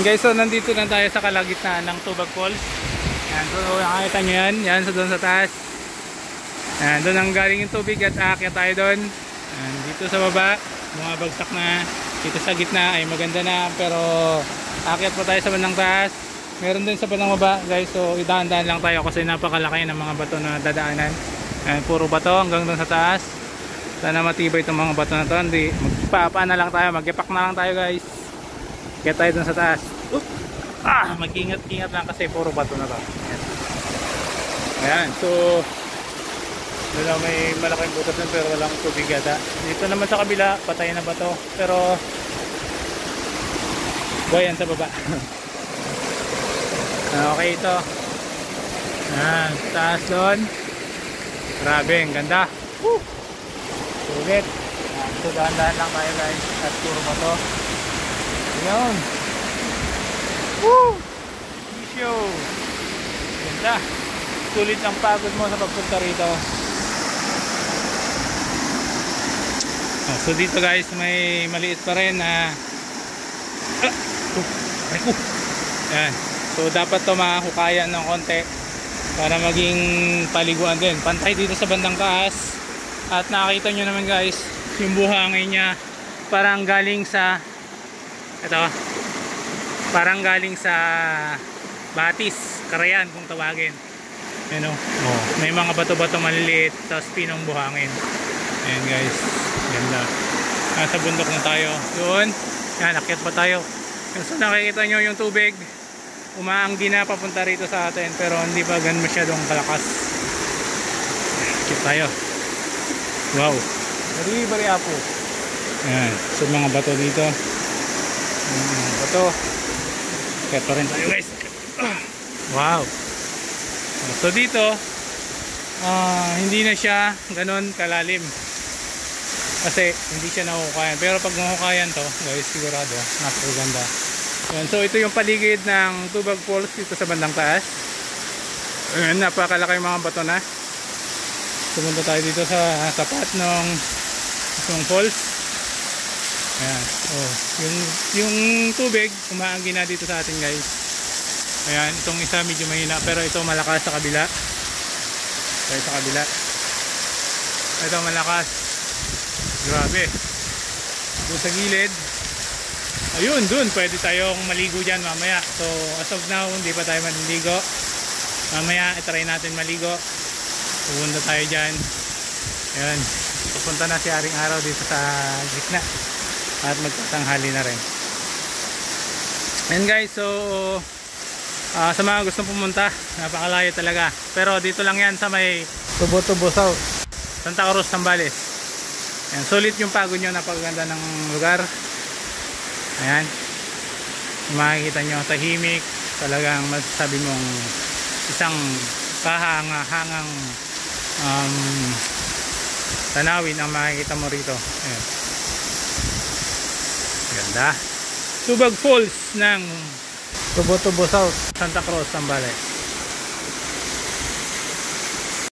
Yan guys, so nandito na tayo sa kalagitnaan ng Tubag Falls. Yan, so nakakita nyo yan, yan so doon sa taas. Yan, doon ang galing yung tubig at aakyat tayo doon. Yan, dito sa baba, bumabagsak na. Dito sa gitna ay maganda na, pero aakyat pa tayo sa bandang taas. Meron din sa bandang baba guys, so idahan-dahan lang tayo kasi napakalaki ng mga bato na dadaanan. Yan, puro bato hanggang doon sa taas. Sana matibay itong mga bato na to. Hindi, magpapa na lang tayo, magyapak na lang tayo guys. Kaya tayo dun sa taas. Mag-ingat-ingat lang kasi puro bato na to. Ayan, so wala, may malaking butas dun pero walang tubig yata. Dito naman sa kabila, patay na bato. Pero buhayan sa baba. Okay ito. Ayan, taas dun. Grabe, ang ganda. Sulit. So dahan-dahan lang tayo guys. At puro bato. Ayan. Woo! Isyo! Ganda. Sulit ang pagod mo sa pagpunta rito. So dito guys, may maliit pa rin na Ayan. So dapat to mahukayan ng konti para maging paliguan din. Pantay dito sa bandang taas. At nakakita nyo naman guys, yung buhangin niya parang galing sa parang galing sa batis, karayan kung tawagin. Ano? May mga bato-bato maliliit tapos pinong buhangin. Ayan guys, ganda. Nasa bundok na tayo. Doon, yan, akyat pa tayo. So nakikita nyo yung tubig umaanggi na papunta rito sa atin, pero hindi pa ganun masyadong kalakas. Akyat tayo. Wow, bari apo. Ayan, so mga bato dito. Bato. Kaya pa rin tayo guys. Wow. So dito hindi na siya ganun kalalim kasi hindi siya nahuhukayan. Pero pag nahuhukayan to guys, sigurado napakaganda. Ayan, so ito yung paligid ng Tubag Falls dito sa bandang taas. Ayan, napakalaki yung mga bato na. Pumunta tayo dito sa tapat ng falls. Ayan. Yung tubig umaanggi na dito sa atin guys. Ayan, itong isa medyo mahina pero ito malakas sa kabila. Tayo sa kabila. Ito malakas. Grabe. Doon sa gilid. Ayun, dun pwede tayong maligo dyan mamaya. So as of now hindi pa tayo maliligo. Mamaya itry natin maligo. Pupunta tayo dyan. Ayan, pupunta na si Aring Araw dito sa gitna at magtatanghali na rin. And guys, so sa mga gustong pumunta, napakalayo talaga, pero dito lang yan sa may Tubo-Tubo South, Santa Cruz, Zambales. Ayan, sulit yung pagod nyo, napakaganda ng lugar. Ayan, makikita nyo, tahimik talagang, masasabi mong isang kahangang tanawin ang makikita mo rito. Ayan. Ganda. Tubag Falls ng Tubo-Tubo South, Santa Cruz, Zambales.